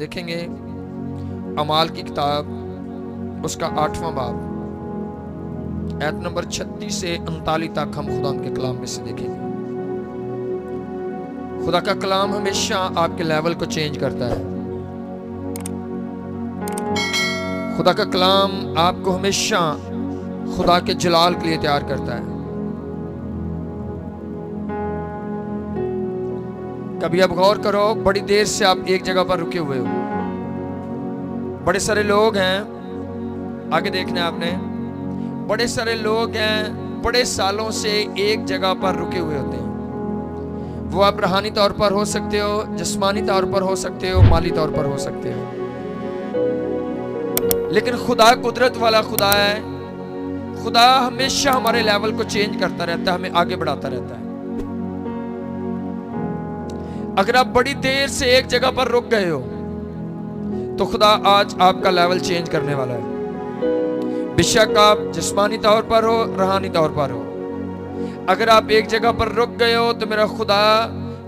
دیکھیں گے اعمال کی کتاب اس کا 8واں باب آیت نمبر 36 سے 39 تک ہم خدا کے کلام میں سے دیکھیں گے۔ خدا کا کلام ہمیشہ آپ کے لیول کو چینج کرتا ہے۔ خدا کا کلام آپ کو ہمیشہ خدا کے جلال کے لیے تیار کرتا ہے۔ کبھی آپ غور کرو، بڑی دیر سے آپ ایک جگہ پر رکے ہوئے ہو۔ بڑے سارے لوگ ہیں، آگے دیکھنا ہے آپ نے، بڑے سارے لوگ ہیں بڑے سالوں سے ایک جگہ پر رکے ہوئے ہوتے ہیں۔ وہ آپ روحانی طور پر ہو سکتے ہو، جسمانی طور پر ہو سکتے ہو، مالی طور پر ہو سکتے ہو، لیکن خدا قدرت والا خدا ہے۔ خدا ہمیشہ ہمارے لیول کو چینج کرتا رہتا ہے، ہمیں آگے بڑھاتا رہتا ہے۔ اگر آپ بڑی دیر سے ایک جگہ پر رک گئے ہو تو خدا آج آپ کا لیول چینج کرنے والا ہے۔ بے شک آپ جسمانی طور پر ہو، روحانی طور پر ہو، اگر آپ ایک جگہ پر رک گئے ہو تو میرا خدا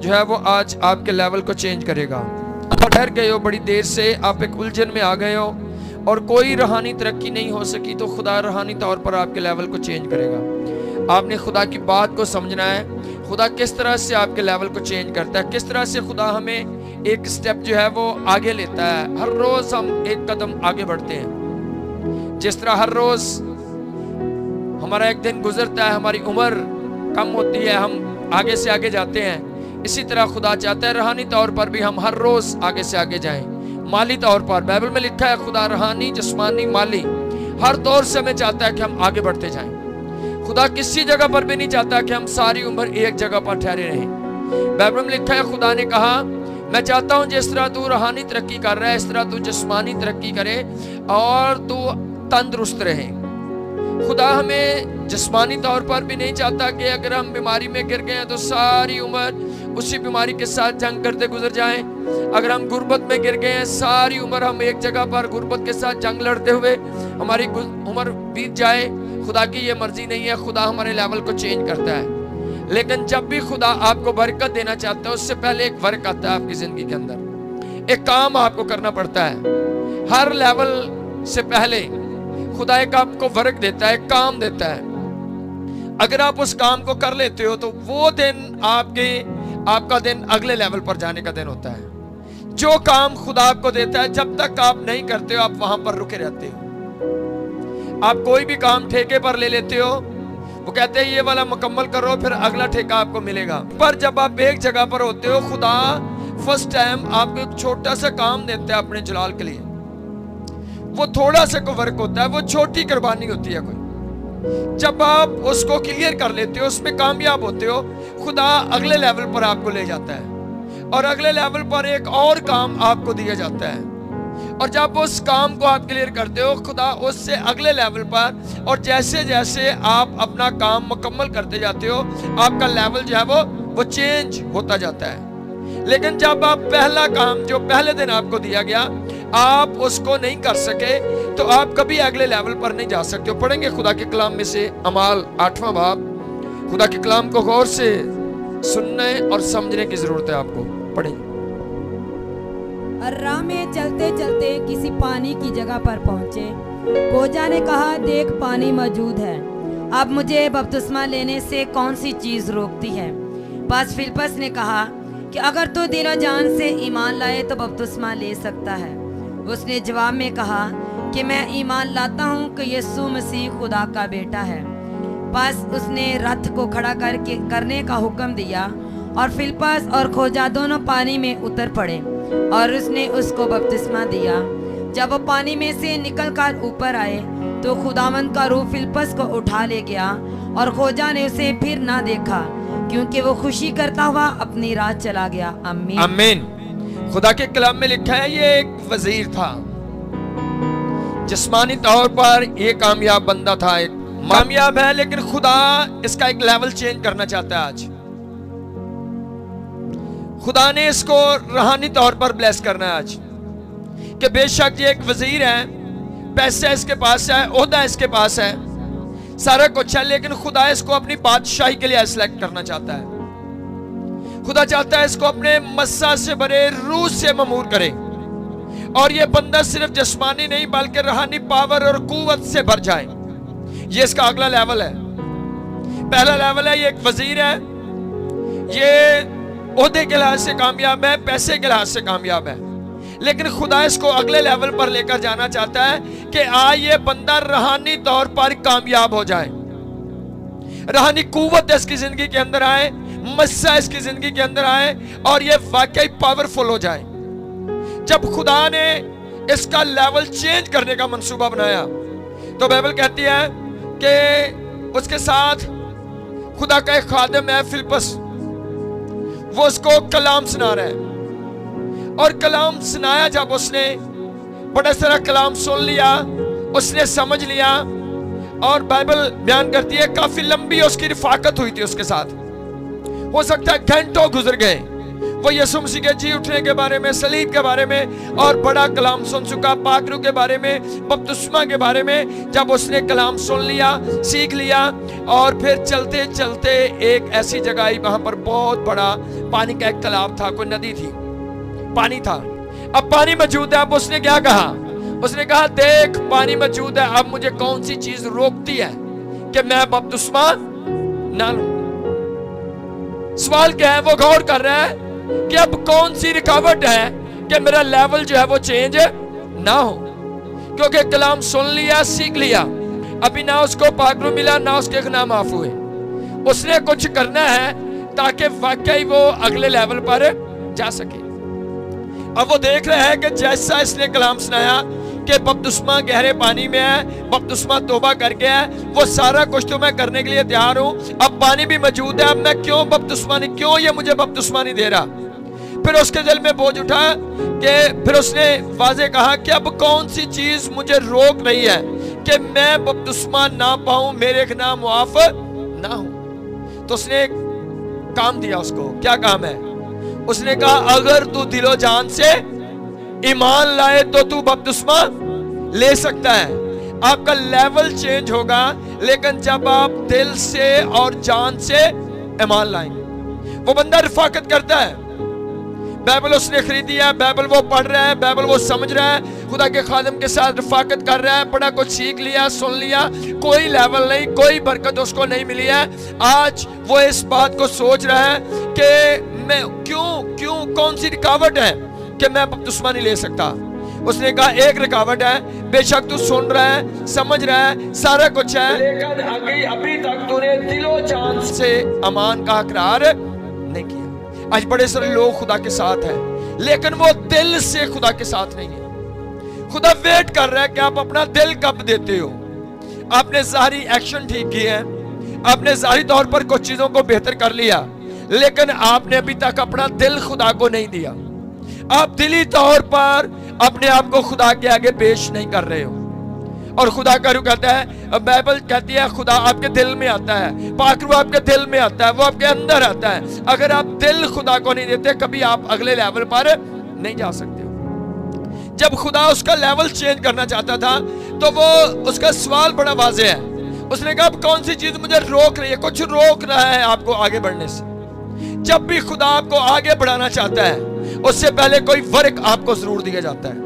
جو ہے وہ آج آپ کے لیول کو چینج کرے گا۔ آپ ڈر گئے ہو، بڑی دیر سے آپ ایک الجھن میں آ گئے ہو اور کوئی روحانی ترقی نہیں ہو سکی، تو خدا روحانی طور پر آپ کے لیول کو چینج کرے گا۔ آپ نے خدا کی بات کو سمجھنا ہے، خدا کس طرح سے آپ کے لیول کو چینج کرتا ہے، کس طرح سے خدا ہمیں ایک سٹیپ جو ہے وہ آگے لیتا ہے۔ ہر روز ہم ایک قدم آگے بڑھتے ہیں۔ جس طرح ہر روز ہمارا ایک دن گزرتا ہے، ہماری عمر کم ہوتی ہے، ہم آگے سے آگے جاتے ہیں، اسی طرح خدا چاہتا ہے روحانی طور پر بھی ہم ہر روز آگے سے آگے جائیں۔ مالی طور پر بائبل میں لکھا ہے خدا روحانی، جسمانی، مالی ہر طور سے ہمیں چاہتا ہے کہ ہم آگے بڑھتے جائیں۔ خدا کسی جگہ پر بھی نہیں چاہتا کہ ہم ساری عمر ایک جگہ پر ٹھہرے رہیں۔ بائبل میں لکھا ہے خدا نے کہا میں چاہتا ہوں جس طرح تو روحانی ترقی کر رہا ہے اس طرح تو جسمانی ترقی کرے اور تو تندرست رہے۔ خدا ہمیں جسمانی طور پر بھی نہیں چاہتا کہ اگر ہم بیماری میں گر گئے ہیں تو ساری عمر اسی بیماری کے ساتھ جنگ کرتے گزر جائیں۔ اگر ہم غربت میں گر گئے ہیں ساری عمر ہم ایک جگہ پر غربت کے ساتھ جنگ لڑتے ہوئے ہماری عمر بیت جائے۔ خدا کی یہ مرضی نہیں ہے، خدا ہمارے لیول کو چینج کرتا ہے۔ لیکن جب بھی خدا آپ کو برکت دینا چاہتا ہے اس سے پہلے ایک ورک آتا ہے آپ کی زندگی کے اندر، ایک کام آپ کو کرنا پڑتا ہے۔ ہر لیول سے پہلے خدا ایک آپ کو ورک دیتا ہے، ایک کام دیتا ہے۔ اگر آپ اس کام کو کر لیتے ہو تو وہ دن آپ کا دن اگلے لیول پر جانے کا دن ہوتا ہے۔ جو کام خدا آپ کو دیتا ہے جب تک آپ نہیں کرتے ہو آپ وہاں پر رکے رہتے ہو۔ آپ کوئی بھی کام ٹھیکے پر لے لیتے ہو، وہ کہتے ہیں یہ والا مکمل کرو پھر اگلا ٹھیکہ آپ کو ملے گا، پر جب آپ ایک جگہ پر ہوتے ہو خدا فرسٹ ٹائم آپ کو ایک چھوٹا سا کام دیتا ہے اپنے جلال کے لیے۔ وہ تھوڑا سا کو ورک ہوتا ہے، وہ چھوٹی قربانی ہوتی ہے کوئی۔ جب آپ اس کو کلیئر کر لیتے ہو، اس میں کامیاب ہوتے ہو، خدا اگلے لیول پر آپ کو لے جاتا ہے اور اگلے لیول پر ایک اور کام آپ کو دیا جاتا ہے، اور جب اس کام کو آپ کلیئر کرتے ہو خدا اس سے اگلے لیول پر، اور جیسے جیسے آپ اپنا کام مکمل کرتے جاتے ہو آپ کا لیول جو ہے وہ چینج ہوتا جاتا ہے۔ لیکن جب آپ پہلا کام جو پہلے دن آپ کو دیا گیا آپ اس کو نہیں کر سکے تو آپ کبھی اگلے لیول پر نہیں جا سکتے ہو۔ پڑھیں گے خدا کے کلام میں سے اعمال 8واں باب۔ خدا کے کلام کو غور سے سننے اور سمجھنے کی ضرورت ہے آپ کو، پڑھیں گے۔ اور راہ میں چلتے چلتے کسی پانی کی جگہ پر پہنچے۔ کوجا نے کہا دیکھ پانی موجود ہے، اب مجھے بپتسمہ لینے سے کون سی چیز روکتی ہے؟ پس فلپس نے کہا کہ اگر تو دل و جان سے ایمان لائے تو بپتسمہ لے سکتا ہے۔ اس نے جواب میں کہا کہ میں ایمان لاتا ہوں کہ یسوع مسیح خدا کا بیٹا ہے۔ پس اس نے رتھ کو کھڑا کرنے کا حکم دیا اور فلپس اور کھوجا دونوں پانی میں اتر پڑے اور اس نے اس کو بپتسمہ دیا۔ جب وہ پانی میں سے نکل کر اوپر آئے تو خداوند کا روح فلپس کو اٹھا لے گیا اور کھوجا نے اسے پھر نہ دیکھا کیونکہ وہ خوشی کرتا ہوا اپنی راہ چلا گیا۔ آمین آمین۔ خدا کے کلام میں لکھا ہے یہ ایک وزیر تھا، جسمانی طور پر یہ کامیاب بندہ تھا، ایک کامیاب ہے، لیکن خدا اس کا ایک لیول چینج کرنا چاہتا ہے آج۔ خدا نے اس کو روحانی طور پر بلیس کرنا ہے آج، کہ بے شک یہ ایک وزیر ہے، پیسے اس کے پاس ہے، عہدہ اس کے پاس ہے، سارا کچھ ہے، لیکن خدا اس کو اپنی بادشاہی کے لیے سلیکٹ کرنا چاہتا ہے۔ خدا چاہتا ہے اس کو اپنے مسا سے بھرے روح سے ممور کرے، اور یہ بندہ صرف جسمانی نہیں بلکہ روحانی پاور اور قوت سے بھر جائے. یہ اس کا اگلا لیول ہے. پہلا لیول ہے یہ ایک وزیر ہے, یہ عہدے کے لحاظ سے کامیاب ہے, پیسے کے لحاظ سے کامیاب ہے, لیکن خدا اس کو اگلے لیول پر لے کر جانا چاہتا ہے کہ یہ بندہ روحانی طور پر کامیاب ہو جائے, روحانی قوت اس کی زندگی کے اندر آئے, مسا اس کی زندگی کے اندر آئے اور یہ واقعی پاورفل ہو جائے. جب خدا نے اس کا لیول چینج کرنے کا منصوبہ بنایا تو بائبل کہتی ہے کہ اس کے ساتھ خدا کا ایک خادم ہے فلپس, وہ اس کو کلام سنا رہا ہے, اور کلام سنایا جب اس نے بڑا سارا کلام سن لیا, اس نے سمجھ لیا, اور بائبل بیان کرتی ہے کافی لمبی اس کی رفاقت ہوئی تھی اس کے ساتھ, ہو سکتا ہے گھنٹوں گزر گئے, وہ یسوع مسیح کے جی اٹھنے کے بارے میں, صلیب کے بارے میں اور بڑا کلام سن چکا, پاک روح کے بارے میں, بپتسمہ کے بارے میں. جب اس نے کلام سن لیا, سیکھ لیا, اور پھر چلتے چلتے ایک ایسی جگہ آئی, وہاں پر بہت بڑا پانی کا ایک تالاب تھا, کوئی ندی تھی, پانی تھا. اب پانی موجود ہے. اب اس نے کیا کہا؟ اس نے کہا دیکھ پانی موجود ہے, اب مجھے کون سی چیز روکتی ہے کہ میں بپتسمہ نہ لوں؟ سوال کیا ہے؟ وہ غور کر رہا ہے کہ اب کون سی رکاوٹ ہے کہ میرا لیول جو ہے وہ چینج نہ ہو, کیونکہ کلام سن لیا, سیکھ لیا, ابھی نہ اس کو پاک روح ملا, نہ اس کے گناہ معاف ہوئے. اس نے کچھ کرنا ہے تاکہ واقعی وہ اگلے لیول پر جا سکے. اب وہ دیکھ رہا ہے کہ جیسا اس نے کلام سنایا کہ بپتسمہ گہرے پانی میں ہے, بپتسمہ توبہ کر کے ہے, وہ سارا کچھ تو میں کرنے کے لیے تیار ہوں, اب پانی بھی موجود ہے, اب میں کیوں بپتسمہ نہیں, کیوں یہ مجھے بپتسمہ نہیں دے رہا؟ پھر اس کے دل میں بوجھ اٹھا کہ پھر اس نے واضح کہا کہ اب کون سی چیز مجھے روک رہی ہے کہ میں بپتسمہ نہ پاؤں, میرے گناہ معاف نہ ہوں. تو اس نے ایک کام دیا اس کو. کیا کام ہے؟ اس نے کہا اگر تو دل و جان سے ایمان لائے تو بپتسمہ لے سکتا ہے. آپ کا لیول چینج ہوگا لیکن جب آپ دل سے اور جان سے ایمان لائیں گے. وہ بندہ رفاقت کرتا ہے, بائبل اس نے خریدی ہے, بائبل وہ پڑھ رہا ہے, بائبل وہ سمجھ رہا ہے, خدا کے خادم کے ساتھ رفاقت کر رہا ہے, بڑا کچھ سیکھ لیا, سن لیا, کوئی لیول نہیں, کوئی برکت اس کو نہیں ملی ہے. آج وہ اس بات کو سوچ رہا ہے کہ میں کیوں کون سی رکاوٹ ہے کہ میں بپتسمہ نہیں لے سکتا. اس نے کہا ایک رکاوٹ ہے, بے شک تو سن رہا ہے, سمجھ رہا ہے, سارا کچھ ہے, لیکن ابھی تک تو نے دل و جان سے امان کا اقرار نہیں کیا. آج بڑے سارے لوگ خدا کے ساتھ ہیں لیکن وہ دل سے خدا کے ساتھ نہیں ہیں. خدا ویٹ کر رہا ہے کہ آپ اپنا دل کب دیتے ہو. آپ نے ظاہری ایکشن ٹھیک کیے ہیں, آپ نے ظاہری طور پر کچھ چیزوں کو بہتر کر لیا, لیکن آپ نے ابھی تک اپنا دل خدا کو نہیں دیا. آپ دلی طور پر اپنے آپ کو خدا کے آگے پیش نہیں کر رہے ہو. اور خدا کا روح کہتا ہے, بائبل کہتی ہے خدا آپ کے دل میں آتا ہے, پاک روح آپ کے دل میں آتا ہے, وہ آپ کے اندر آتا ہے. اگر آپ دل خدا کو نہیں دیتے کبھی آپ اگلے لیول پر نہیں جا سکتے. جب خدا اس کا لیول چینج کرنا چاہتا تھا تو وہ اس کا سوال بڑا واضح ہے. اس نے کہا اب کون سی چیز مجھے روک رہی ہے؟ کچھ روک رہا ہے آپ کو آگے بڑھنے سے. جب بھی خدا آپ کو آگے بڑھانا چاہتا ہے اس سے پہلے کوئی ورک آپ کو ضرور دیا جاتا ہے,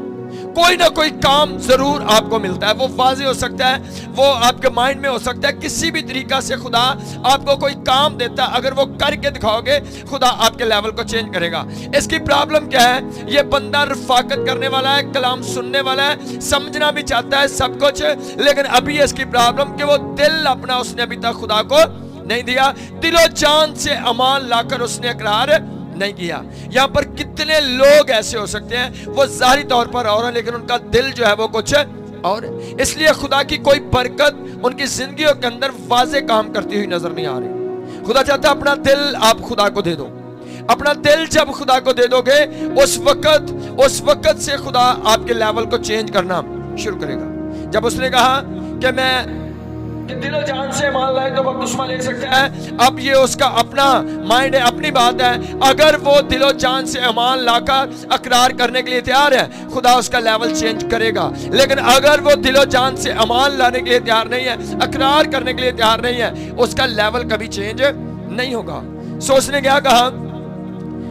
کوئی نہ کوئی کام ضرور آپ کو ملتا ہے. وہ واضح ہو سکتا ہے, وہ آپ کے مائنڈ میں ہو سکتا ہے, کسی بھی طریقہ سے خدا آپ کو کوئی کام دیتا ہے. اگر وہ کر کے دکھاؤ گے خدا آپ کے لیول کو چینج کرے گا. اس کی پرابلم کیا ہے؟ یہ بندہ رفاقت کرنے والا ہے, کلام سننے والا ہے, سمجھنا بھی چاہتا ہے سب کچھ, لیکن ابھی اس کی پرابلم کہ وہ دل اپنا اس نے ابھی تک خدا کو نہیں دیا. دل و جان سے امان لا کر اس نے اقرار نہیں کیا. یہاں پر کتنے لوگ ایسے ہو سکتے ہیں وہ ظاہری طور پر اور ہیں لیکن ان کا دل جو ہے وہ کچھ اور ہے. اس لیے خدا کی کوئی برکت ان کی زندگیوں کے اندر واضح کام کرتی ہوئی نظر نہیں آ رہی. خدا چاہتا ہے اپنا دل آپ خدا کو دے دو. اپنا دل جب خدا کو دے دو گے اس وقت سے خدا آپ کے لیول کو چینج کرنا شروع کرے گا. جب اس نے کہا کہ میں دل و جان سے مان لائے تو بپتسمہ لے سکتا ہے, اب یہ اس کا اپنا مائنڈ ہے, اپنی بات ہے. اگر وہ دل و جان سے ایمان لا کر اقرار کرنے کے لیے تیار ہے خدا اس کا لیول چینج کرے گا. لیکن اگر وہ دل و جان سے ایمان لانے کے لیے تیار نہیں ہے, اقرار کرنے کے لیے تیار نہیں ہے, اس کا لیول کبھی چینج نہیں ہوگا. سو اس نے کیا کہا؟